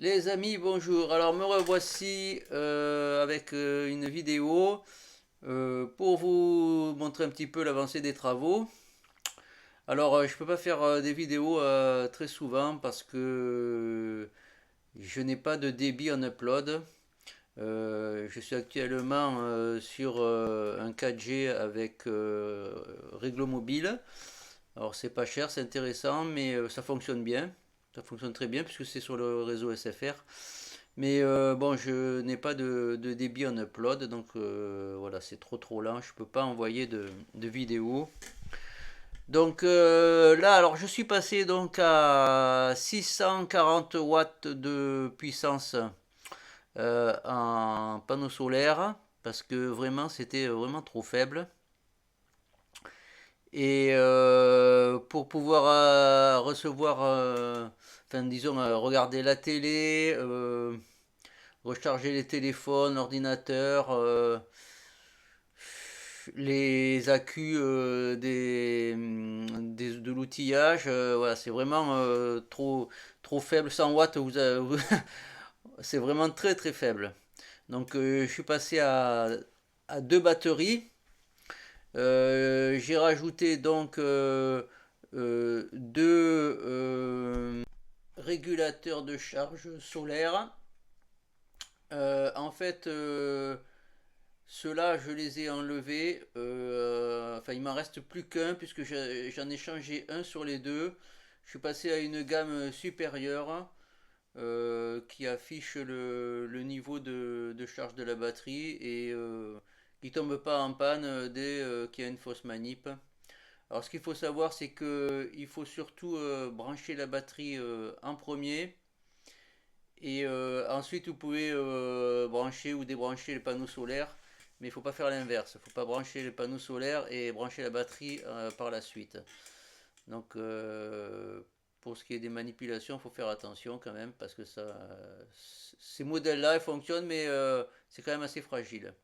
Les amis, bonjour. Alors me revoici avec une vidéo pour vous montrer un petit peu l'avancée des travaux. Alors je peux pas faire des vidéos très souvent parce que je n'ai pas de débit en upload. Je suis actuellement sur un 4G avec Réglo Mobile. Alors c'est pas cher, c'est intéressant, mais ça fonctionne bien. Ça fonctionne très bien puisque c'est sur le réseau SFR. Mais bon, je n'ai pas de débit en upload, donc voilà, c'est trop lent. Je peux pas envoyer de vidéo. Donc là, alors je suis passé donc à 640 watts de puissance en panneau solaire parce que vraiment c'était vraiment trop faible. Et pour pouvoir recevoir, enfin disons, regarder la télé, recharger les téléphones, l'ordinateur, les accus de l'outillage, voilà, c'est vraiment trop faible. 100 watts, c'est vraiment très faible. Donc je suis passé à deux batteries. J'ai rajouté donc deux régulateurs de charge solaire. En fait, ceux-là, je les ai enlevés. Enfin, il m'en reste plus qu'un puisque j'en ai changé un sur les deux. Je suis passé à une gamme supérieure qui affiche le niveau de charge de la batterie et qui tombe pas en panne dès qu'il y a une fausse manip. Alors, ce qu'il faut savoir, c'est que il faut surtout brancher la batterie en premier et ensuite, vous pouvez brancher ou débrancher les panneaux solaires, mais il ne faut pas faire l'inverse. Il ne faut pas brancher les panneaux solaires et brancher la batterie par la suite. Donc, pour ce qui est des manipulations, il faut faire attention quand même, parce que ces modèles-là, ils fonctionnent, mais c'est quand même assez fragile.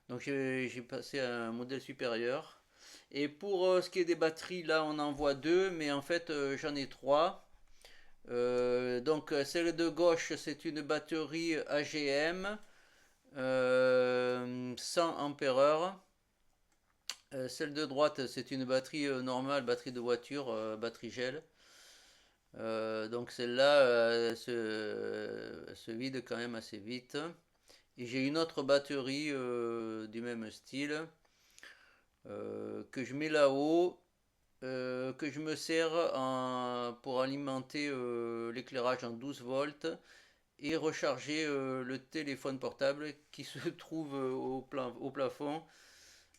Donc, j'ai passé à un modèle supérieur. Et pour ce qui est des batteries, là, on en voit deux, mais en fait, j'en ai trois. Donc celle de gauche, c'est une batterie AGM 100 ampères-heure. Celle de droite, c'est une batterie normale, batterie de voiture, batterie gel. Donc celle-là se vide quand même assez vite. Et j'ai une autre batterie du même style que je mets là-haut, que je me sers pour alimenter l'éclairage en 12 volts et recharger le téléphone portable qui se trouve au plafond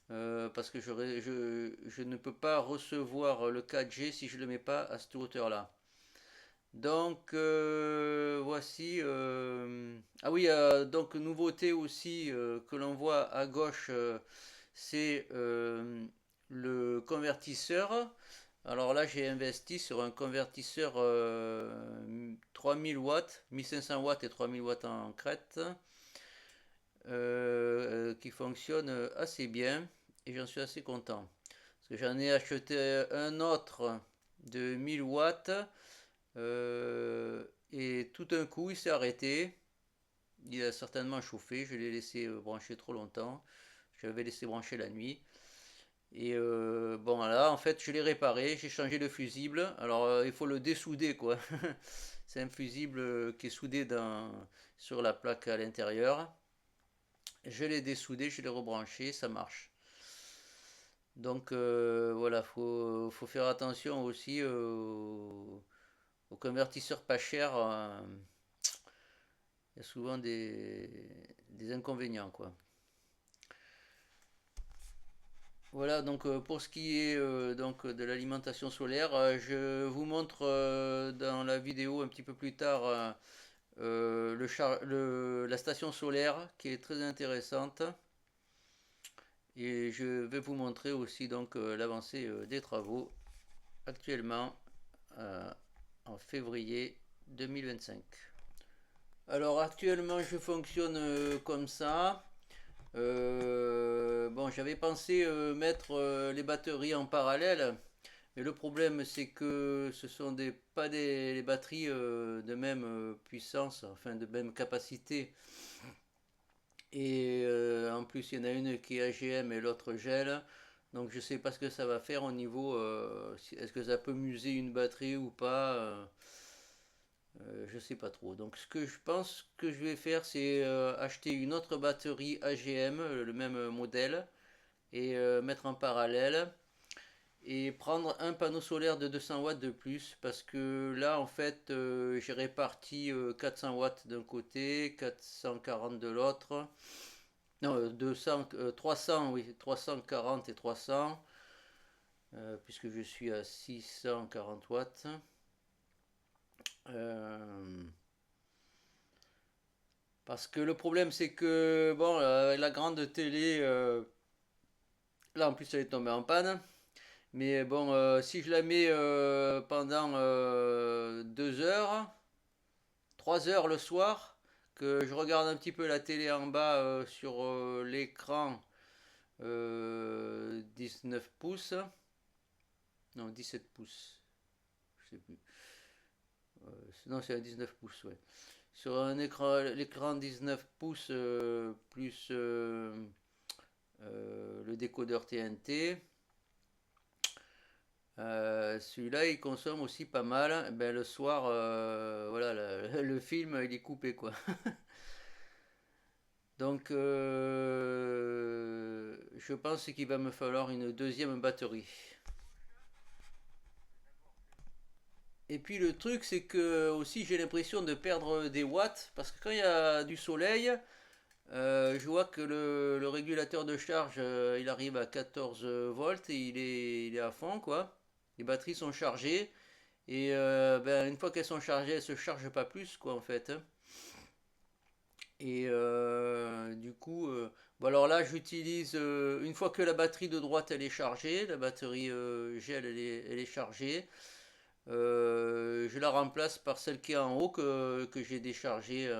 parce que je ne peux pas recevoir le 4G si je ne le mets pas à cette hauteur-là. Donc voici. Ah oui, donc nouveauté aussi que l'on voit à gauche, c'est le convertisseur. Alors là, j'ai investi sur un convertisseur 3000 watts, 1500 watts et 3000 watts en crête, qui fonctionne assez bien et j'en suis assez content. Parce que j'en ai acheté un autre de 1000 watts et tout d'un coup il s'est arrêté. Il a certainement chauffé, je l'ai laissé brancher trop longtemps. Je l'avais laissé brancher la nuit. Et bon voilà, en fait je l'ai réparé, j'ai changé le fusible. Alors il faut le dessouder quoi. C'est un fusible qui est soudé sur la plaque à l'intérieur. Je l'ai dessoudé, je l'ai rebranché, ça marche. Donc voilà, faut faire attention aussi aux convertisseurs pas chers. Il y a souvent des inconvénients quoi. Voilà, donc pour ce qui est donc de l'alimentation solaire, je vous montre dans la vidéo un petit peu plus tard la station solaire qui est très intéressante et je vais vous montrer aussi donc l'avancée des travaux actuellement euh, en février 2025. Alors actuellement je fonctionne comme ça. Bon, j'avais pensé mettre les batteries en parallèle, Et le problème, c'est que ce sont pas les batteries de même puissance, enfin de même capacité. Et en plus, il y en a une qui est AGM et l'autre gel. Donc je sais pas ce que ça va faire au niveau. Est-ce que ça peut muser une batterie ou pas? Je sais pas trop. Donc ce que je pense que je vais faire, c'est acheter une autre batterie AGM, le même modèle, et mettre en parallèle et prendre un panneau solaire de 200 watts de plus parce que là en fait j'ai réparti 400 watts d'un côté, 440 de l'autre. Non, 200, 300, oui, 340 et 300, puisque je suis à 640 watts. Euh, Parce que le problème, c'est que, bon, la grande télé, là en plus elle est tombée en panne. Mais bon, si je la mets pendant 2 heures, 3 heures le soir, que je regarde un petit peu la télé en bas sur l'écran 19 pouces, non 17 pouces, je sais plus. Non, c'est un 19 pouces, ouais. Sur un écran, l'écran 19 pouces plus le décodeur TNT. Celui-là, il consomme aussi pas mal. Ben, le soir, voilà, le film, il est coupé, quoi. Donc, je pense qu'il va me falloir une deuxième batterie. Et puis le truc, c'est que aussi j'ai l'impression de perdre des watts parce que quand il y a du soleil, je vois que le régulateur de charge, il arrive à 14 volts et il est à fond, quoi. Les batteries sont chargées et ben, une fois qu'elles sont chargées, elles ne se chargent pas plus, quoi, en fait, hein. Et du coup, bon, alors là, j'utilise, une fois que la batterie de droite, elle est chargée, la batterie gel, elle est chargée, je la remplace par celle qui est en haut que j'ai déchargée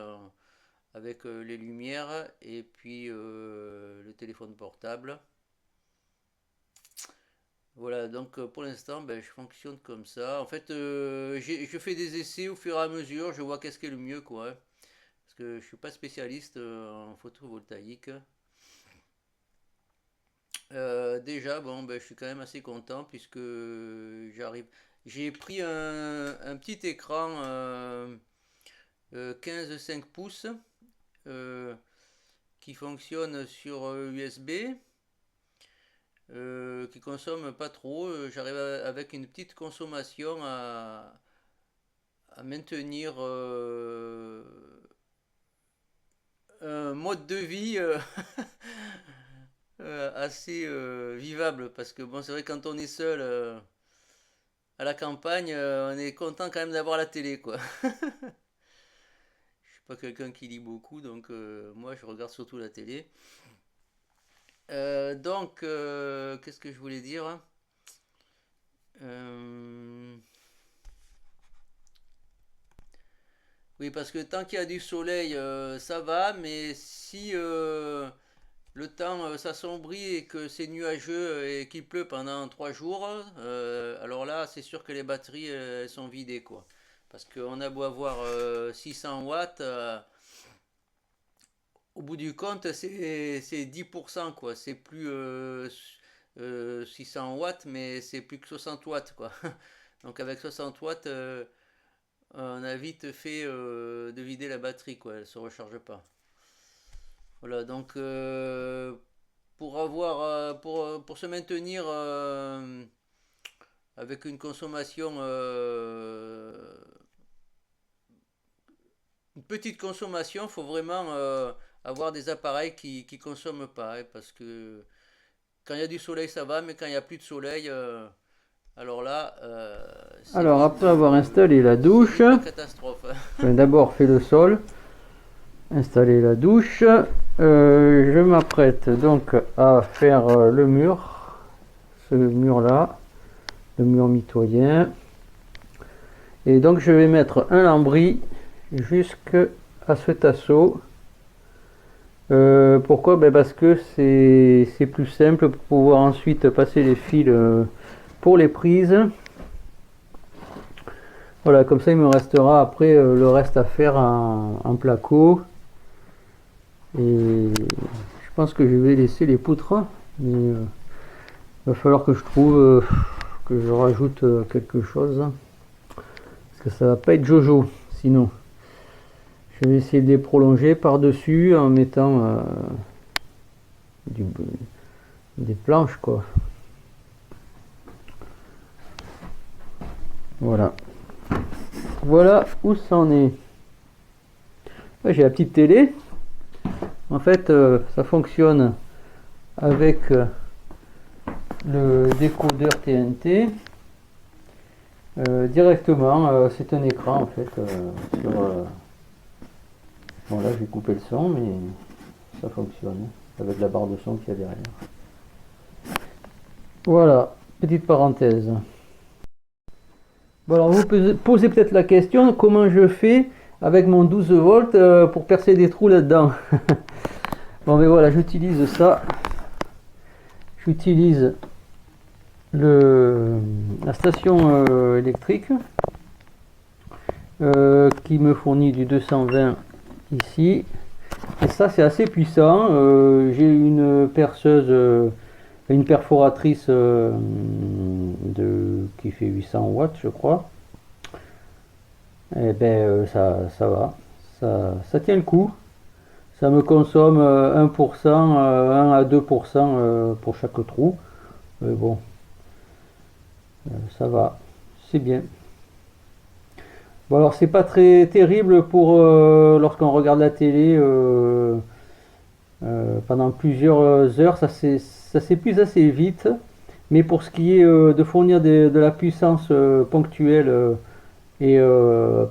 avec les lumières et puis le téléphone portable. Voilà, donc pour l'instant, ben, je fonctionne comme ça. En fait, je fais des essais au fur et à mesure, je vois qu'est-ce qui est le mieux, quoi, hein. Parce que je suis pas spécialiste en photovoltaïque. Déjà, bon, ben, je suis quand même assez content puisque j'arrive. J'ai pris un petit écran 15,5 pouces euh, qui fonctionne sur USB, qui consomme pas trop. J'arrive avec une petite consommation à maintenir un mode de vie assez vivable parce que bon, c'est vrai quand on est seul à la campagne, on est content quand même d'avoir la télé, quoi. Je suis pas quelqu'un qui lit beaucoup, donc moi je regarde surtout la télé. Donc, qu'est-ce que je voulais dire? Euh, Oui, parce que tant qu'il y a du soleil, ça va, mais si le temps s'assombrit et que c'est nuageux et qu'il pleut pendant 3 jours, alors là, c'est sûr que les batteries elles sont vidées, quoi. Parce qu'on a beau avoir 600 watts, au bout du compte, c'est 10%, quoi. C'est plus 600 watts, mais c'est plus que 60 watts, quoi. Donc avec 60 watts, on a vite fait de vider la batterie, quoi. Elle se recharge pas. Voilà, donc pour se maintenir avec une consommation, une petite consommation, il faut vraiment avoir des appareils qui consomment pas, hein, parce que quand il y a du soleil, ça va, mais quand il n'y a plus de soleil, alors là, Alors, après avoir installé la c'est douche, vite la catastrophe. je vais d'abord faire le sol, installer la douche. Je m'apprête donc à faire le mur, ce mur-là, le mur mitoyen. Et donc, je vais mettre un lambris jusqu'à ce tasseau. Pourquoi? Ben parce que c'est plus simple pour pouvoir ensuite passer les fils pour les prises. Voilà, comme ça il me restera après le reste à faire en placo. Et je pense que je vais laisser les poutres, mais il va falloir que je trouve que je rajoute quelque chose, parce que ça va pas être Jojo sinon. Je vais essayer de les prolonger par dessus en mettant des planches quoi. Voilà, voilà où ça en est. Ouais, j'ai la petite télé. En fait ça fonctionne avec le décodeur TNT directement. C'est un écran en fait sur, bon là j'ai coupé le son mais ça fonctionne avec la barre de son qu'il y a derrière. Voilà, petite parenthèse. Bon alors vous posez peut-être la question comment je fais avec mon 12 volts pour percer des trous là-dedans. Bon mais voilà, j'utilise ça. J'utilise la station électrique qui me fournit du 220 ici. Et ça c'est assez puissant. J'ai une perceuse, une perforatrice qui fait 800 watts je crois. Et ben ça va, ça tient le coup. Ça me consomme 1%, 1 à 2% pour chaque trou. Mais bon, ça va, c'est bien. Bon alors c'est pas très terrible pour lorsqu'on regarde la télé pendant plusieurs heures, ça s'épuise assez vite. Mais pour ce qui est de fournir de la puissance ponctuelle et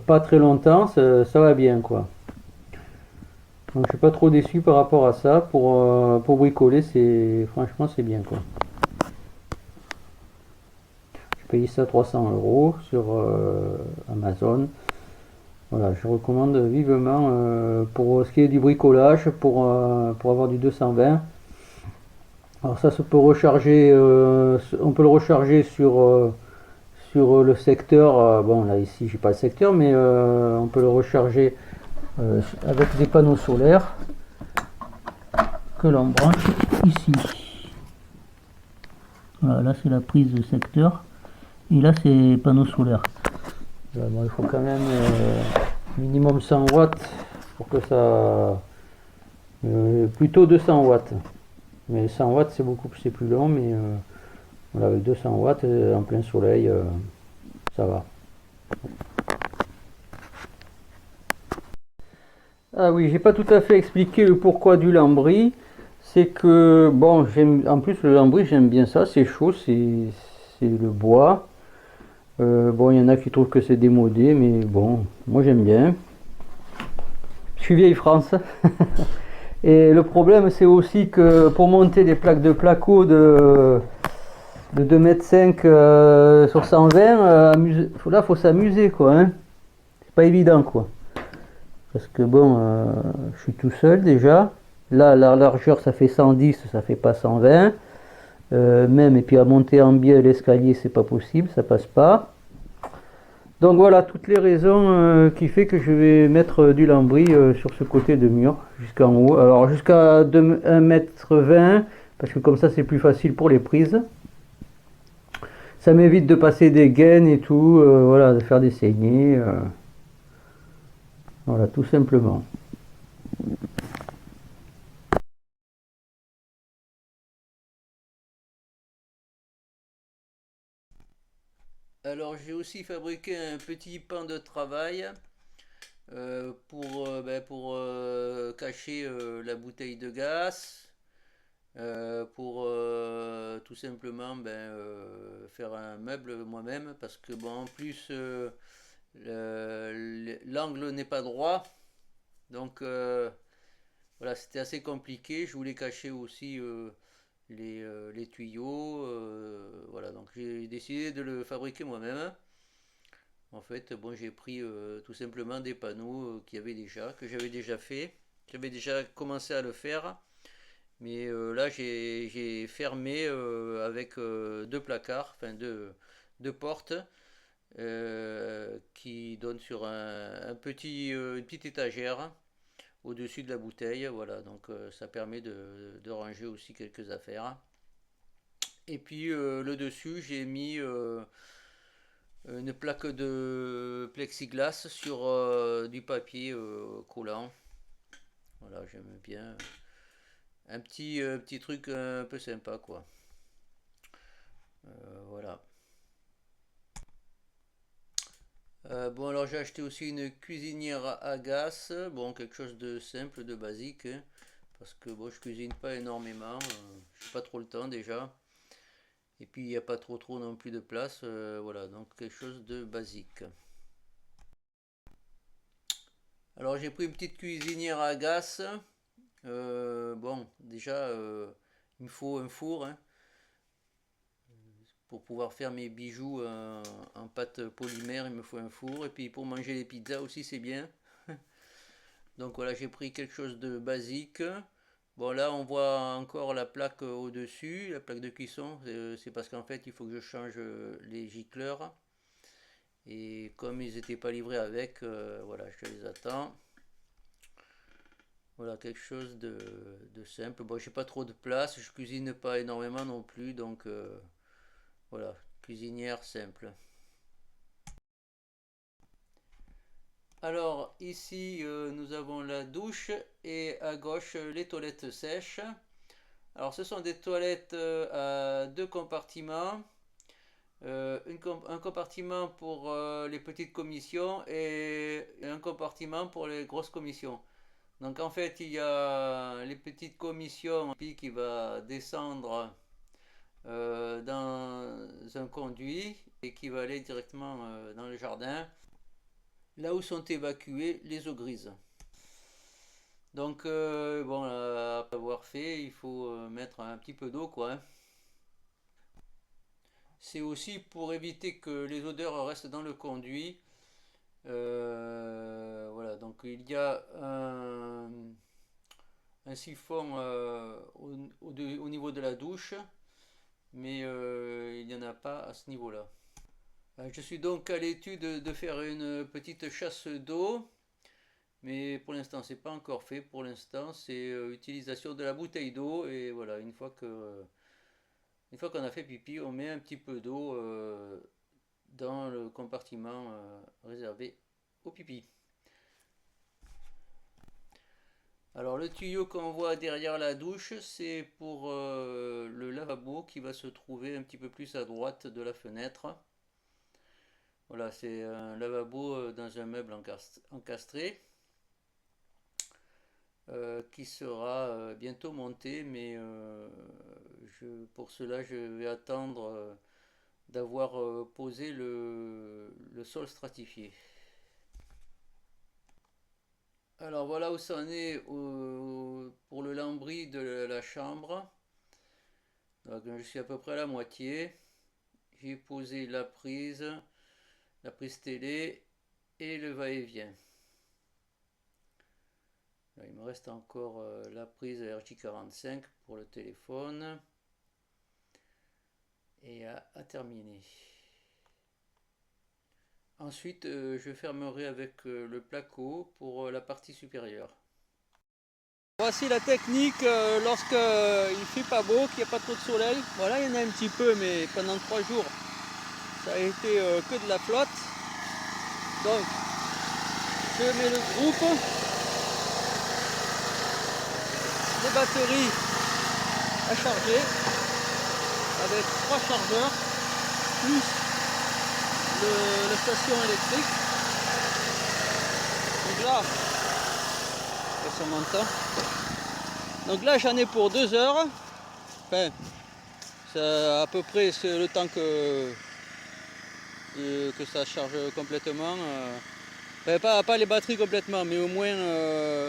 pas très longtemps, ça va bien quoi. Donc je suis pas trop déçu par rapport à ça. Pour bricoler, franchement c'est bien quoi. Je paye ça 300 € sur Amazon. Voilà, je recommande vivement pour ce qui est du bricolage, pour avoir du 220. Alors ça se peut recharger, on peut le recharger sur le secteur. Bon là ici j'ai pas le secteur, mais on peut le recharger avec des panneaux solaires que l'on branche ici. Voilà, là c'est la prise de secteur et là c'est panneaux solaires. Bon, il faut quand même minimum 100 watts pour que ça... plutôt 200 watts. Mais 100 watts c'est plus long, mais voilà, avec 200 watts en plein soleil, ça va. Ah oui, j'ai pas tout à fait expliqué le pourquoi du lambris. C'est que, bon, en plus le lambris j'aime bien ça, c'est chaud, c'est le bois. Bon, il y en a qui trouvent que c'est démodé, mais bon, moi j'aime bien. Je suis vieille France. Et le problème, c'est aussi que pour monter des plaques de placo de 2,5 m sur 120, là, faut s'amuser, quoi. Hein. C'est pas évident, quoi. Parce que bon, je suis tout seul déjà. Là, la largeur, ça fait 110, ça fait pas 120. Même, et puis à monter en biais l'escalier, c'est pas possible, ça passe pas. Donc voilà toutes les raisons qui fait que je vais mettre du lambris sur ce côté de mur jusqu'en haut. Alors jusqu'à 1,20 m parce que comme ça c'est plus facile pour les prises. Ça m'évite de passer des gaines et tout, voilà, de faire des saignées. Voilà, tout simplement. Alors j'ai aussi fabriqué un petit pan de travail pour cacher la bouteille de gaz, pour tout simplement faire un meuble moi-même parce que bon en plus l'angle n'est pas droit donc voilà c'était assez compliqué. Je voulais cacher aussi les tuyaux, voilà donc j'ai décidé de le fabriquer moi-même. En fait, bon, j'ai pris tout simplement des panneaux qu'il y avait déjà, que j'avais déjà fait. J'avais déjà commencé à le faire. Mais là, j'ai fermé avec deux placards, enfin deux portes qui donnent sur une petite étagère au-dessus de la bouteille. Voilà, donc ça permet de ranger aussi quelques affaires. Et puis le dessus, j'ai mis une plaque de plexiglas sur du papier collant. Voilà, j'aime bien. Un petit truc un peu sympa, quoi. Voilà. Bon, alors j'ai acheté aussi une cuisinière à gaz. Bon, quelque chose de simple, de basique, hein, parce que bon, je cuisine pas énormément. J'ai pas trop le temps déjà. Et puis il n'y a pas trop non plus de place. Voilà, donc quelque chose de basique. Alors j'ai pris une petite cuisinière à gaz. Bon, déjà, il me faut un four, hein, pour pouvoir faire mes bijoux en pâte polymère. Il me faut un four. Et puis pour manger les pizzas aussi, c'est bien. Donc voilà, j'ai pris quelque chose de basique. Bon, là, on voit encore la plaque au-dessus, la plaque de cuisson. C'est parce qu'en fait, il faut que je change les gicleurs. Et comme ils n'étaient pas livrés avec, voilà, je les attends. Voilà, quelque chose de simple. Bon, j'ai pas trop de place, je cuisine pas énormément non plus, donc voilà, cuisinière simple. Alors ici, nous avons la douche et à gauche les toilettes sèches. Alors ce sont des toilettes à deux compartiments. Un compartiment pour les petites commissions et un compartiment pour les grosses commissions. Donc en fait, il y a les petites commissions qui va descendre dans un conduit et qui va aller directement dans le jardin, là où sont évacuées les eaux grises. Donc bon, après avoir fait, il faut mettre un petit peu d'eau, quoi, hein. C'est aussi pour éviter que les odeurs restent dans le conduit. Voilà, donc il y a un siphon au niveau de la douche, mais il n'y en a pas à ce niveau-là. Je suis donc à l'étude de faire une petite chasse d'eau, mais pour l'instant c'est pas encore fait. Pour l'instant c'est utilisation de la bouteille d'eau et voilà, une fois qu'on a fait pipi, on met un petit peu d'eau dans le compartiment réservé au pipi. Alors le tuyau qu'on voit derrière la douche, c'est pour le lavabo qui va se trouver un petit peu plus à droite de la fenêtre. Voilà, c'est un lavabo dans un meuble encastré qui sera bientôt monté, mais pour cela je vais attendre d'avoir posé le sol stratifié. Alors voilà où ça en est pour le lambris de la chambre. Donc, je suis à peu près à la moitié. J'ai posé la prise télé et le va-et-vient. Il me reste encore la prise RJ45 pour le téléphone et à terminer. Ensuite, je fermerai avec le placo pour la partie supérieure. Voici la technique lorsque il fait pas beau, qu'il n'y a pas trop de soleil. Voilà, il y en a un petit peu, mais pendant 3 jours, ça a été que de la flotte. Donc, je mets le groupe, les batteries à charger avec 3 chargeurs plus la station électrique. Donc là, ça m'entend. Donc là j'en ai pour 2 heures. Enfin, c'est à peu près le temps que ça charge complètement. Enfin, pas les batteries complètement, mais au moins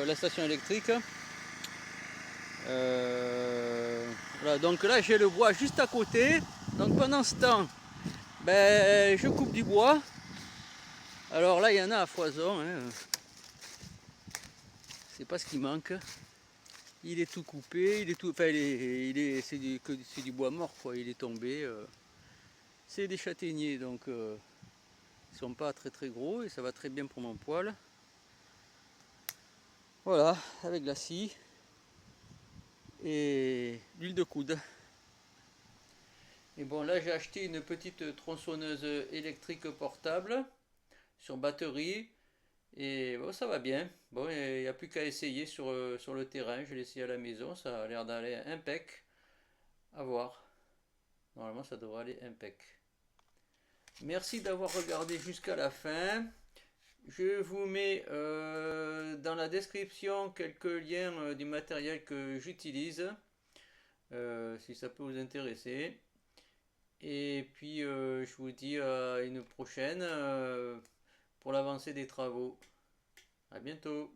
la station électrique. Voilà, donc là j'ai le bois juste à côté. Donc pendant ce temps, ben, je coupe du bois. Alors là il y en a à foison, hein. C'est pas ce qui manque. Il est tout coupé, il est tout, enfin, c'est du bois mort quoi. Il est tombé. C'est des châtaigniers donc ils sont pas très très gros et ça va très bien pour mon poêle. Voilà, avec la scie et l'huile de coude. Et bon, là j'ai acheté une petite tronçonneuse électrique portable sur batterie. Et bon, ça va bien. Bon, il n'y a plus qu'à essayer sur le terrain. Je l'ai essayé à la maison. Ça a l'air d'aller impec. À voir. Normalement, ça devrait aller impec. Merci d'avoir regardé jusqu'à la fin. Je vous mets dans la description quelques liens du matériel que j'utilise. Si ça peut vous intéresser. Et puis, je vous dis à une prochaine pour l'avancée des travaux. À bientôt.